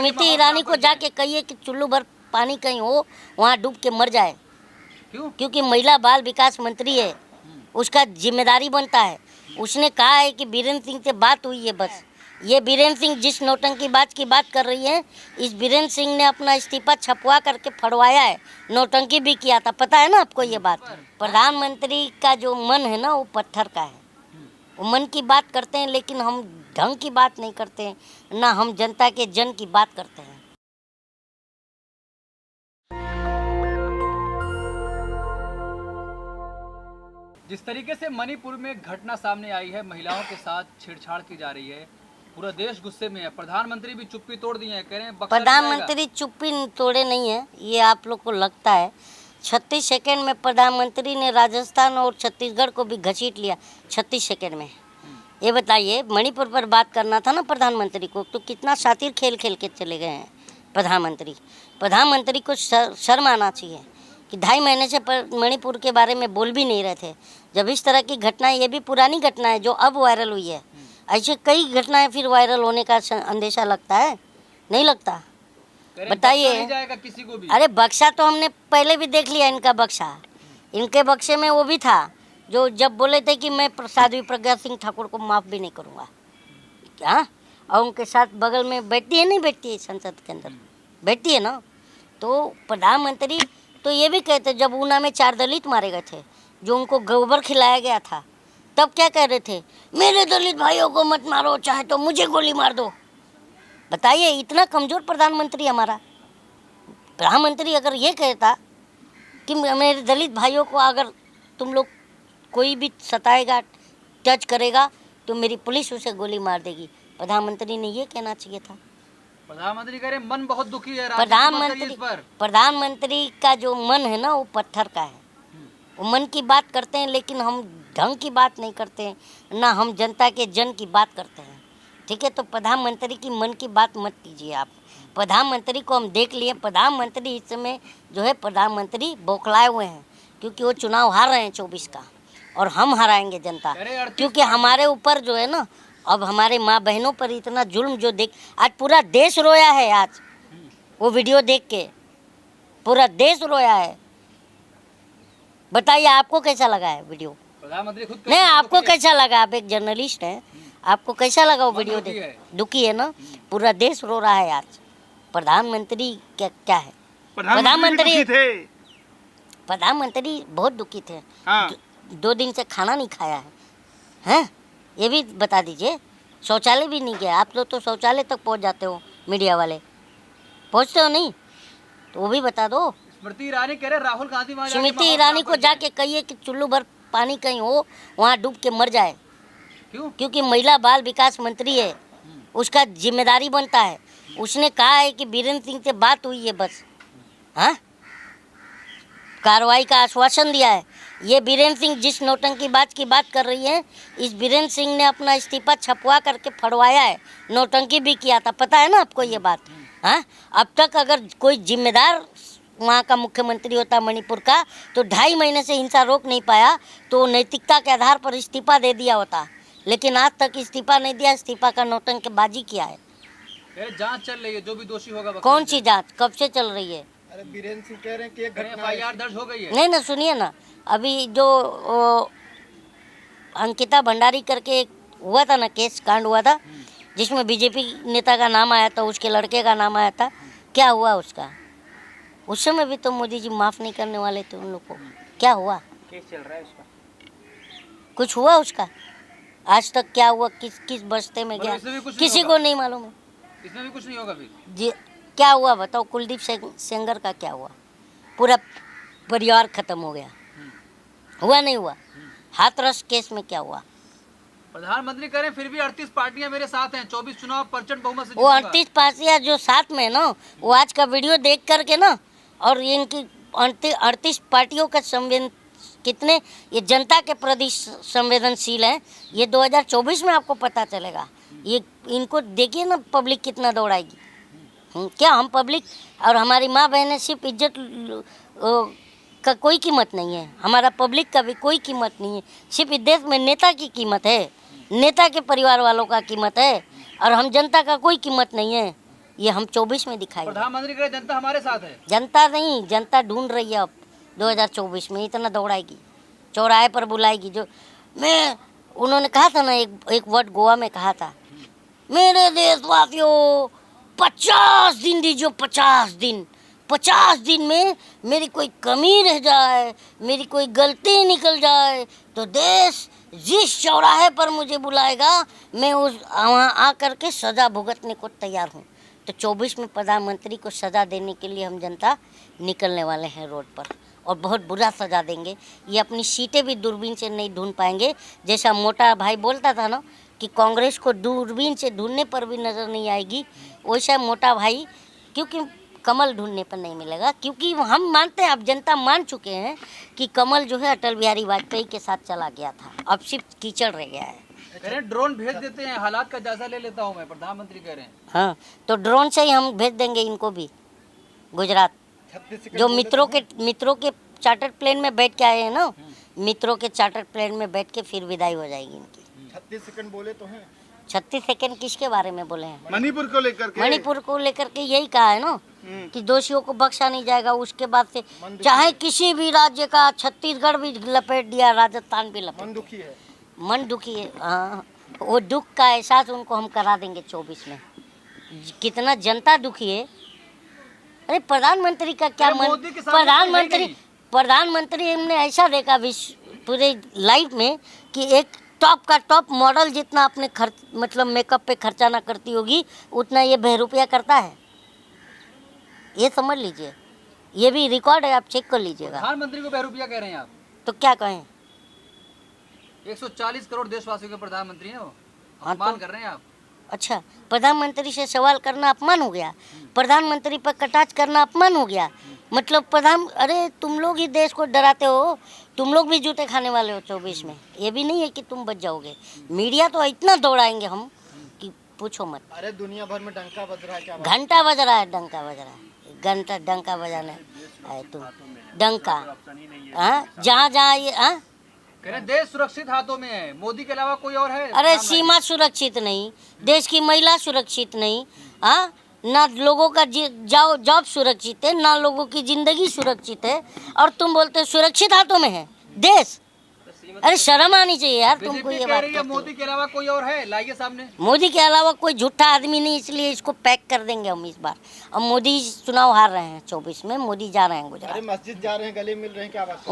स्मृति ईरानी को जाके कहिए कि चुल्लू भर पानी कहीं हो वहाँ डूब के मर जाए। क्यों? क्योंकि महिला बाल विकास मंत्री है, उसका जिम्मेदारी बनता है। उसने कहा है कि बीरेन्द्र सिंह से बात हुई है, बस ये बीरेन्द्र सिंह जिस नौटंकी बात की बात कर रही है, इस बीरेन्द्र सिंह ने अपना इस्तीफा छपवा करके फड़वाया है, नौटंकी भी किया था। पता है ना आपको ये बात? प्रधानमंत्री का जो मन है ना वो पत्थर का है, वो मन की बात करते हैं लेकिन हम ढंग की बात नहीं करते हैं, ना हम जनता के जन की बात करते हैं। जिस तरीके से मणिपुर में घटना सामने आई है, महिलाओं के साथ छेड़छाड़ की जा रही है, पूरा देश गुस्से में है। प्रधानमंत्री भी चुप्पी तोड़ दिए हैं, कह रहे हैं प्रधानमंत्री चुप्पी तोड़े नहीं है, ये आप लोग को लगता है। 36 सेकंड में प्रधानमंत्री ने राजस्थान और छत्तीसगढ़ को भी घसीट लिया 36 सेकंड में। ये बताइए, मणिपुर पर बात करना था ना प्रधानमंत्री को, तो कितना शातिर खेल खेल के चले गए हैं प्रधानमंत्री को शर्म आना चाहिए कि 2.5 महीने से मणिपुर के बारे में बोल भी नहीं रहे थे। जब इस तरह की घटनाएं, ये भी पुरानी घटना है जो अब वायरल हुई है, ऐसे कई घटनाएं फिर वायरल होने का अंदेशा लगता है, नहीं लगता? बताइए। किसी को भी। अरे बक्सा तो हमने पहले भी देख लिया, इनका बक्सा, इनके बक्से में वो भी था जो जब बोले थे कि मैं साध्वी प्रज्ञा सिंह ठाकुर को माफ़ भी नहीं करूँगा, क्या? और उनके साथ बगल में बैठती है, नहीं बैठती है, संसद के अंदर बैठती है ना। तो प्रधानमंत्री तो ये भी कहते, जब ऊना में 4 दलित मारे गए थे, जो उनको गोबर खिलाया गया था, तब क्या कह रहे थे? मेरे दलित भाइयों को मत मारो, चाहे तो मुझे गोली मार दो। बताइए, इतना कमज़ोर प्रधानमंत्री हमारा। प्रधानमंत्री अगर ये कहता कि मेरे दलित भाइयों को अगर तुम लोग कोई भी सताएगा, टच करेगा, तो मेरी पुलिस उसे गोली मार देगी, प्रधानमंत्री ने ये कहना चाहिए था। प्रधानमंत्री कह रहे मन बहुत दुखी है। प्रधानमंत्री का जो मन है ना वो पत्थर का है, वो मन की बात करते हैं लेकिन हम ढंग की बात नहीं करते हैं, ना हम जनता के जन की बात करते हैं। ठीक है, तो प्रधानमंत्री की मन की बात मत कीजिए आप। प्रधानमंत्री को हम देख लिए, प्रधानमंत्री इस समय जो है प्रधानमंत्री बौखलाए हुए हैं, क्योंकि वो चुनाव हार रहे हैं 24 का, और हम हराएंगे जनता, क्योंकि हमारे ऊपर जो है ना, अब हमारे माँ बहनों पर इतना जुल्म जो देख, आज पूरा देश रोया है। आज वो वीडियो देख के पूरा देश रोया है। बताइए आपको कैसा लगा है वीडियो? प्रधानमंत्री खुद नहीं, आपको कैसा लगा? आप एक जर्नलिस्ट हैं, आपको कैसा लगा वो वीडियो देख? दुखी है ना, पूरा देश रो रहा है आज। प्रधानमंत्री क्या है? प्रधानमंत्री बहुत दुखी थे। हाँ। 2 दिन से खाना नहीं खाया है, हैं? ये भी बता दीजिए। शौचालय भी नहीं गया। आप लोग तो शौचालय तक पहुंच जाते हो, मीडिया वाले पहुंचते हो नहीं, तो वो भी बता दो। स्मृति ईरानी कह रहे राहुल गांधी, स्मृति ईरानी को जाके कहिए कि चुल्लू भर पानी कहीं हो वहाँ डूब के मर जाए। क्यों? क्योंकि महिला बाल विकास मंत्री है, उसका जिम्मेदारी बनता है। उसने कहा है कि बीरेन्द्र सिंह से बात हुई है, बस हाँ, कार्रवाई का आश्वासन दिया है। ये बीरेन्द्र सिंह जिस नौटंकी बात की बात कर रही है, इस बीरेन्द्र सिंह ने अपना इस्तीफा छपवा करके फड़वाया है, नौटंकी भी किया था। पता है ना आपको ये बात? हाँ, अब तक अगर कोई जिम्मेदार वहाँ का मुख्यमंत्री होता मणिपुर का, तो 2.5 महीने से हिंसा रोक नहीं पाया, तो नैतिकता के आधार पर इस्तीफा दे दिया होता, लेकिन आज तक इस्तीफा नहीं दिया, इस्तीफा का नौटंकीबाजी किया है। जांच चल रही है, जो भी दोषी होगा। कौन सी जांच? कब से चल रही है? अरे बीरेन्द्र सिंह कह रहे हैं कि एक FIR दर्ज हो गई है। नहीं ना, सुनिए ना, अभी जो अंकिता भंडारी करके एक हुआ था ना, केस कांड हुआ था, जिसमें बीजेपी नेता का नाम आया था, उसके लड़के का नाम आया था, क्या हुआ उसका? उस समय भी तो मोदी जी माफ़ नहीं करने वाले थे उन लोग को। क्या हुआ? केस चल रहा है उसका। कुछ हुआ उसका? आज तक क्या हुआ? किस बस्ते में गया, किसी को नहीं मालूम है। इसमें भी कुछ नहीं होगा फिर जी? क्या हुआ बताओ? कुलदीप सेंगर का क्या हुआ? पूरा परिवार खत्म हो गया, हुआ नहीं हुआ? हाथरस केस में क्या हुआ? प्रधानमंत्री कह रहे हैं फिर भी 38 पार्टियां मेरे साथ हैं, 24 चुनाव प्रचंड बहुमत से। वो 38 पार्टियां जो साथ में ना, वो आज का वीडियो देख करके ना, और इनकी 38 पार्टियों का कितने ये जनता के प्रति संवेदनशील हैं, ये 2024 में आपको पता चलेगा। ये इनको देखिए ना, पब्लिक कितना दौड़ाएगी। क्या हम पब्लिक और हमारी माँ बहनें सिर्फ इज्जत का कोई कीमत नहीं है, हमारा पब्लिक का भी कोई कीमत नहीं है। सिर्फ इस देश में नेता की कीमत है, नेता के परिवार वालों का कीमत है, और हम जनता का कोई कीमत नहीं है। ये हम 24 में दिखाएंगे। प्रधानमंत्री कह रहे जनता हमारे साथ है। जनता नहीं, जनता ढूंढ रही है अब 2024 में, इतना दौड़ाएगी, चौराहे पर बुलाएगी। जो मैं उन्होंने कहा था ना, एक वर्ड गोवा में कहा था, मेरे देशवासियों 50 दिन दीजिए, 50 दिन में मेरी कोई कमी रह जाए, मेरी कोई गलती निकल जाए तो देश जिस चौराहे पर मुझे बुलाएगा मैं उस वहाँ आकर के सज़ा भुगतने को तैयार हूँ। तो 24 में प्रधानमंत्री को सज़ा देने के लिए हम जनता निकलने वाले हैं रोड पर, और बहुत बुरा सज़ा देंगे। ये अपनी सीटें भी दूरबीन से नहीं ढूंढ पाएंगे। जैसा मोटा भाई बोलता था ना कि कांग्रेस को दूरबीन से ढूंढने पर भी नज़र नहीं आएगी, वैसा मोटा भाई, क्योंकि कमल ढूंढने पर नहीं मिलेगा। क्योंकि हम मानते हैं, अब जनता मान चुके हैं कि कमल जो है अटल बिहारी वाजपेयी के साथ चला गया था, अब सिर्फ कीचड़ रह गया है। कह रहे हैं ड्रोन भेज देते हैं, हालात का जायजा ले लेता हूँ मैं, प्रधानमंत्री कह रहे हैं। हाँ, तो ड्रोन से ही हम भेज देंगे इनको भी गुजरात। जो मित्रों के चार्टर्ड प्लेन में बैठ के आए हैं ना, मित्रों के चार्टर्ड प्लेन में बैठ के फिर विदाई हो जाएगी इनकी। 36 सेकंड बोले तो हैं। 36 सेकंड किसके बारे में बोले हैं? मणिपुर को लेकर के। मणिपुर को लेकर के यही कहा है ना कि दोषियों को बख्शा नहीं जाएगा। उसके बाद से चाहे किसी भी राज्य का, छत्तीसगढ़ भी लपेट दिया, राजस्थान भी लपेट, मन दुखी है। मन दुखी है। हाँ, वो दुख का एहसास उनको हम करा देंगे 24 में। कितना जनता दुखी है। अरे प्रधानमंत्री का क्या मन, मोदी के सामने प्रधानमंत्री हमने ऐसा देखा विश्व पूरे लाइफ में कि एक टॉप का टॉप मॉडल जितना अपने मतलब मेकअप पे खर्चा ना करती होगी, उतना ये बहरूपिया करता है। ये समझ लीजिए, ये भी रिकॉर्ड है, आप चेक कर लीजिएगा। प्रधानमंत्री को बहरूपिया कह रहे हैं आप? तो क्या कहें? 140 करोड़ देशवासियों के प्रधानमंत्री हैं वो, हाँ, अपमान तो कर रहे हैं आप। अच्छा, प्रधानमंत्री से सवाल करना अपमान हो गया, प्रधानमंत्री पर कटाक्ष करना अपमान हो गया। मतलब अरे तुम लोग ही देश को डराते हो, तुम लोग भी जूते खाने वाले हो 24 में। ये भी नहीं है कि तुम बच जाओगे। मीडिया तो इतना दौड़ाएंगे हम कि पूछो मत। अरे दुनिया भर में डंका बज रहा है, क्या बात? घंटा बज रहा है, डंका बज रहा है, घंटा डंका बजाने आए तुम, डंका। हाँ, जहाँ ये, हाँ, कह रहे देश सुरक्षित हाथों में है, मोदी के अलावा कोई और है? अरे सीमा सुरक्षित नहीं, देश की महिला सुरक्षित नहीं, हाँ, ना लोगों का जॉब सुरक्षित है, ना लोगों की जिंदगी सुरक्षित है, और तुम बोलते हो सुरक्षित हाथों में है देश। अरे शर्म आनी चाहिए यार तुमको। ये बात है मोदी के अलावा कोई और है? लाइए सामने। मोदी के अलावा कोई झूठा आदमी नहीं, इसलिए इसको पैक कर देंगे हम इस बार। अब मोदी चुनाव हार रहे हैं 24 में, मोदी जा रहे हैं गुजरात। अरे मस्जिद जा रहे हैं, गले मिल रहे हैं, क्या बात?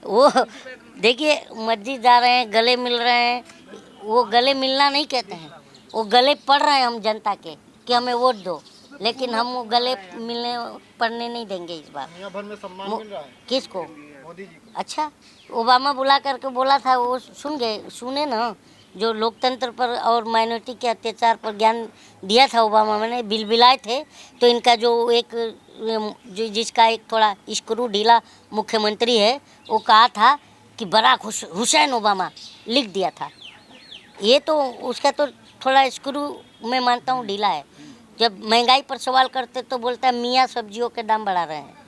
वो देखिए, मस्जिद जा रहे हैं, गले मिल रहे हैं, वो गले मिलना नहीं कहते हैं, वो गले पड़ रहे हैं हम जनता के कि हमें वोट दो, लेकिन हम वो गले मिलने पड़ने नहीं देंगे इस बार। दुनिया भर में सम्मान मिल रहा है किसको? मोदी जी को। अच्छा, ओबामा बुला करके बोला था, वो सुने ना, जो लोकतंत्र पर और माइनॉरिटी के अत्याचार पर ज्ञान दिया था ओबामा, मैंने बिलबिलाए थे। तो इनका जो जिसका एक थोड़ा स्क्रू ढीला मुख्यमंत्री है, वो कहा था कि बराक हुसैन ओबामा लिख दिया था। ये तो उसका तो थोड़ा स्क्रू मैं मानता हूँ ढीला है। जब महंगाई पर सवाल करते तो बोलता है मियाँ सब्जियों के दाम बढ़ा रहे हैं।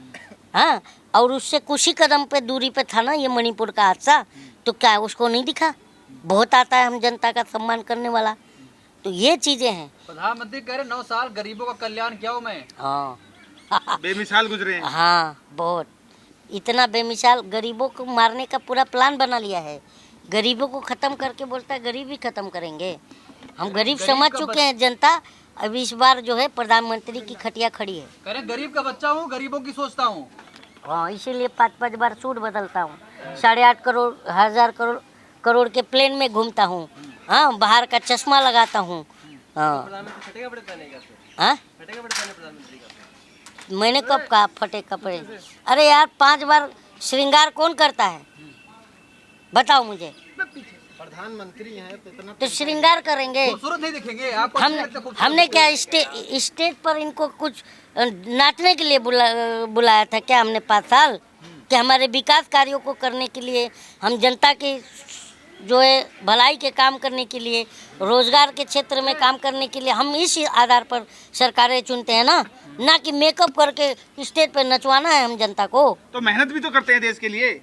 हाँ, और उससे कुछ ही कदम पे दूरी पे था ना ये मणिपुर का हादसा, तो क्या उसको नहीं दिखा? बहुत आता है हम जनता का सम्मान करने वाला। तो ये चीज़ें हैं। प्रधानमंत्री कह रहे 9 साल गरीबों का कल्याण किया हूँ मैं। हाँ बेमिसाल गुजरे हैं। हाँ, बहुत, इतना बेमिसाल। गरीबों को मारने का पूरा प्लान बना लिया है। गरीबों को ख़त्म करके बोलता है गरीबी ख़त्म करेंगे। हम गरीब समझ चुके हैं जनता। अब इस बार जो है प्रधानमंत्री की खटिया खड़ी है। कह रहे गरीब का बच्चा हूँ, गरीबों की सोचता हूँ। हाँ, इसीलिए 5-5 बार सूट बदलता हूँ, 8.5 करोड़ 1000 करोड़ के प्लेन में घूमता हूँ। हाँ, बाहर का चश्मा लगाता हूँ। हाँ, हाँ, मैंने कब कहा फटे कपड़े? अरे यार, 5 बार श्रृंगार कौन करता है बताओ मुझे? प्रधानमंत्री हैं तो इतना तो श्रृंगार करेंगे। खूबसूरत नहीं दिखेंगे आपको? हमने क्या स्टेज पर इनको कुछ नाचने के लिए बुलाया था क्या हमने 5 साल? कि हमारे विकास कार्यों को करने के लिए, हम जनता के जो है भलाई के काम करने के लिए, रोजगार के क्षेत्र में काम करने के लिए हम इस आधार पर सरकारें चुनते हैं ना कि मेकअप करके स्टेज पर नचवाना है हम जनता को। तो मेहनत भी तो करते हैं देश के लिए।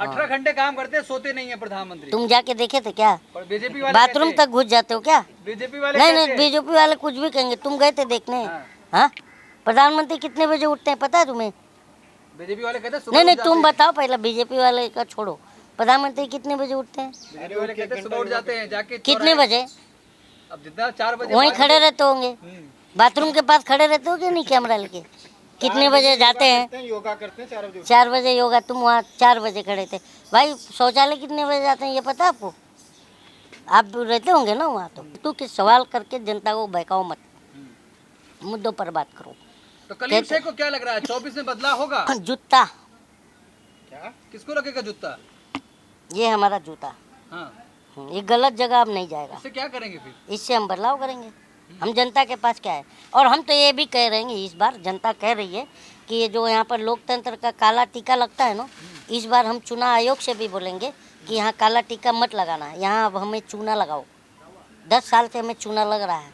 18 घंटे काम करते हैं, सोते नहीं है प्रधानमंत्री। तुम जाके देखे थे क्या? पर बीजेपी वाले बाथरूम तक घुस जाते हो क्या? बीजेपी वाले नहीं कहते नहीं, हैं। बीजेपी वाले कुछ भी कहेंगे, तुम गए थे देखने? हाँ। हाँ, प्रधानमंत्री कितने बजे उठते हैं पता है तुम्हें? बीजेपी वाले कहते हैं सुबह नहीं नहीं, उठ तुम जाते बताओ पहले, बीजेपी वाले का छोड़ो, प्रधानमंत्री कितने बजे उठते हैं? हैं। बीजेपी वाले कहते हैं सुबह उठ जाते हैं, जाके कितने चौराहे- बजे? अब जितना 4 बजे वहीं 5 खड़े रहते होंगे, हम्म। बाथरूम के पास खड़े रहते हो कि नहीं कैमरा लेके? कितने बजे जाते हैं? योगा करते हैं 4 बजे। 4 बजे योगा, तुम वहाँ 4 बजे खड़े थे भाई। शौचालय कितने बजे जाते हैं ये पता है आपको? आप रहते होंगे ना वहाँ। तो तू किस सवाल करके जनता को बहकाओ मत, मुद्दों पर बात करो। तो कलीम शेख को क्या लग रहा है 24 में बदलाव होगा? जूता, क्या? किसको लगेगा जूता? ये हमारा जूता, हाँ, ये गलत जगह अब नहीं जाएगा। इससे क्या करेंगे फिर? इससे हम बदलाव करेंगे। हम जनता के पास क्या है, और हम तो ये भी कह रहे हैं, इस बार जनता कह रही है कि ये जो यहाँ पर लोकतंत्र का काला टीका लगता है ना, इस बार हम चुनाव आयोग से भी बोलेंगे कि यहाँ काला टीका मत लगाना, यहाँ अब हमें चूना लगाओ। 10 साल से हमें चूना लग रहा है,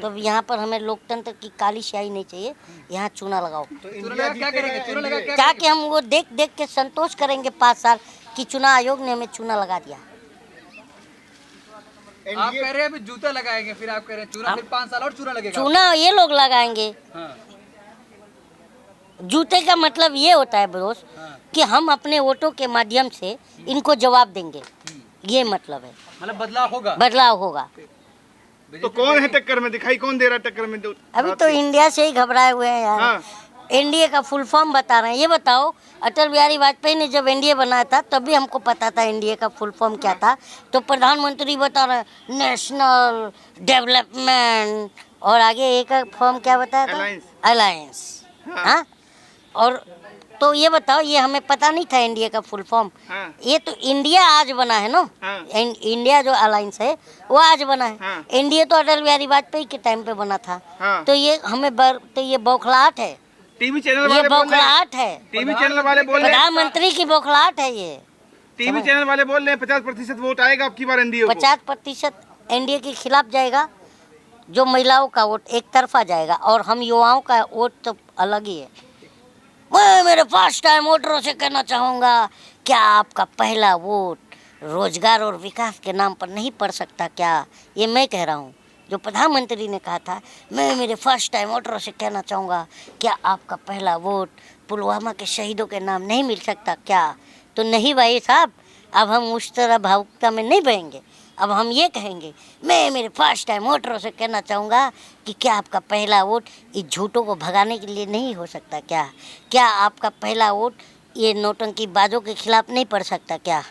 तो अब यहाँ पर हमें लोकतंत्र की काली स्याही नहीं चाहिए, यहाँ चूना लगाओ। तो चूना इंडिया लगा क्या करेंगे? जीतेगा चूना लगा NDA? क्या ताकि हम वो देख देख के संतोष करेंगे 5 साल कि चुनाव आयोग ने हमें चूना लगा दिया। आप कह रहे हैं अभी जूता लगाएंगे, फिर आप कह रहे हैं चूना, फिर 5 साल और चूना लगेगा। चूना ये लोग लगाएंगे। हाँ, जूते का मतलब ये होता है बरोस हाँ। कि हम अपने वोटों के माध्यम से इनको जवाब देंगे, ये मतलब है, मतलब बदलाव होगा। बदलाव होगा। तो कौन है टक्कर में? दिखाई कौन दे रहा है टक्कर में? अभी तो इंडिया से ही घबराए हुए हैं यार। हाँ। एनडीए का फुल फॉर्म बता रहे हैं। ये बताओ, अटल बिहारी वाजपेयी ने जब एनडीए बनाया था तब भी हमको पता था एनडीए का फुल फॉर्म क्या था। तो प्रधानमंत्री बता रहे हैं नेशनल डेवलपमेंट, और आगे एक फॉर्म क्या बताया था? Alliance। अलायंस। हाँ, और तो ये बताओ, ये हमें पता नहीं था एनडीए का फुल फॉर्म। हाँ। ये तो इंडिया आज बना है ना। हाँ। इंडिया जो अलायंस है वो आज बना है। हाँ। एनडीए तो अटल बिहारी वाजपेयी के टाइम पे बना था। हाँ। तो ये हमें तो ये बौखलाहट है, टीवी चैनल ये वाले बोल रहे हैं, बौखलाहट है, टीवी चैनल वाले बोल रहे हैं, प्रधानमंत्री की बौखलाहट है ये। टीवी चैनल वाले बोल रहे हैं 50% वोट आएगा अब की बार एनडीए को। 50% एनडीए के खिलाफ जाएगा, जो महिलाओं का वोट एक तरफा जाएगा, और हम युवाओं का वोट तो अलग ही है। मैं मेरे फर्स्ट टाइम वोटरों से कहना चाहूँगा, क्या आपका पहला वोट रोजगार और विकास के नाम पर नहीं पड़ सकता क्या? ये मैं कह रहा हूँ, जो प्रधानमंत्री ने कहा था। मैं मेरे फर्स्ट टाइम वोटरों से कहना चाहूँगा, क्या आपका पहला वोट पुलवामा के शहीदों के नाम नहीं मिल सकता क्या? तो नहीं भाई साहब, अब हम उस तरह भावुकता में नहीं बहेंगे। अब हम ये कहेंगे, मैं मेरे फर्स्ट टाइम वोटरों से कहना चाहूँगा कि क्या आपका पहला वोट इस झूठों को भगाने के लिए नहीं हो सकता क्या? क्या आपका पहला वोट ये नौटंकी बाजों के खिलाफ नहीं पड़ सकता क्या?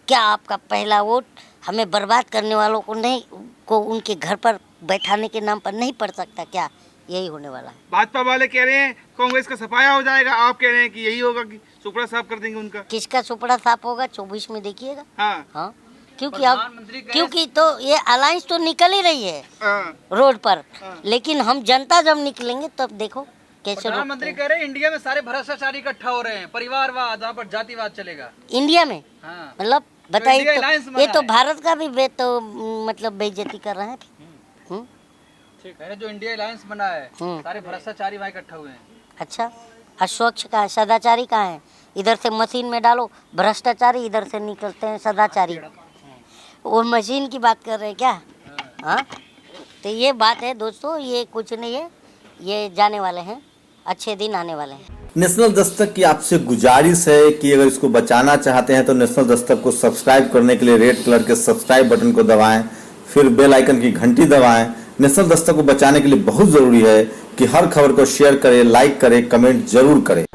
क्या आपका पहला वोट हमें बर्बाद करने वालों को उनके घर पर बैठाने के नाम पर नहीं पड़ सकता क्या? यही होने वाला है। भाजपा वाले कह रहे हैं कांग्रेस का सफाया हो जाएगा, आप कह रहे हैं कि यही होगा कि सुपड़ा साफ कर देंगे उनका। किसका सुपड़ा साफ होगा? 24 में देखिएगा। हाँ। हाँ, क्योंकि अब प्रधानमंत्री कहे- क्योंकि तो ये अलायंस तो निकल ही रही है हाँ। रोड पर, हाँ। लेकिन हम जनता जब निकलेंगे तब देखो कैसे प्रधानमंत्री रोकते कह रहे हैं इंडिया में सारे भ्रष्टाचारी इकट्ठा हो रहे हैं, परिवारवाद, वहाँ पर जातिवाद चलेगा। हैं। इंडिया में हाँ, मतलब इंडिया बताइए, alliance तो बना ये तो है। भारत का भी मतलब बेइज्जती कर रहे हैं। कह रहे हैं जो इंडिया अलायंस बना है, हम्म। सारे भ्रष्टाचारी वहाँ इकट्ठा हुए हैं। अच्छा, अस्वच्छ कहाँ है? सदाचारी कहाँ है? इधर से मशीन में डालो भ्रष्टाचारी, इधर से निकलते हैं सदाचारी। वो मशीन की बात कर रहे हैं क्या? हाँ, तो ये बात है दोस्तों, ये कुछ नहीं है, ये जाने वाले हैं, अच्छे दिन आने वाले हैं। नेशनल दस्तक की आपसे गुजारिश है कि अगर इसको बचाना चाहते हैं तो नेशनल दस्तक को सब्सक्राइब करने के लिए रेड कलर के सब्सक्राइब बटन को दबाएं, फिर बेल आइकन की घंटी दबाएं। नेशनल दस्तक को बचाने के लिए बहुत जरूरी है कि हर खबर को शेयर करें, लाइक करें, कमेंट जरूर करें।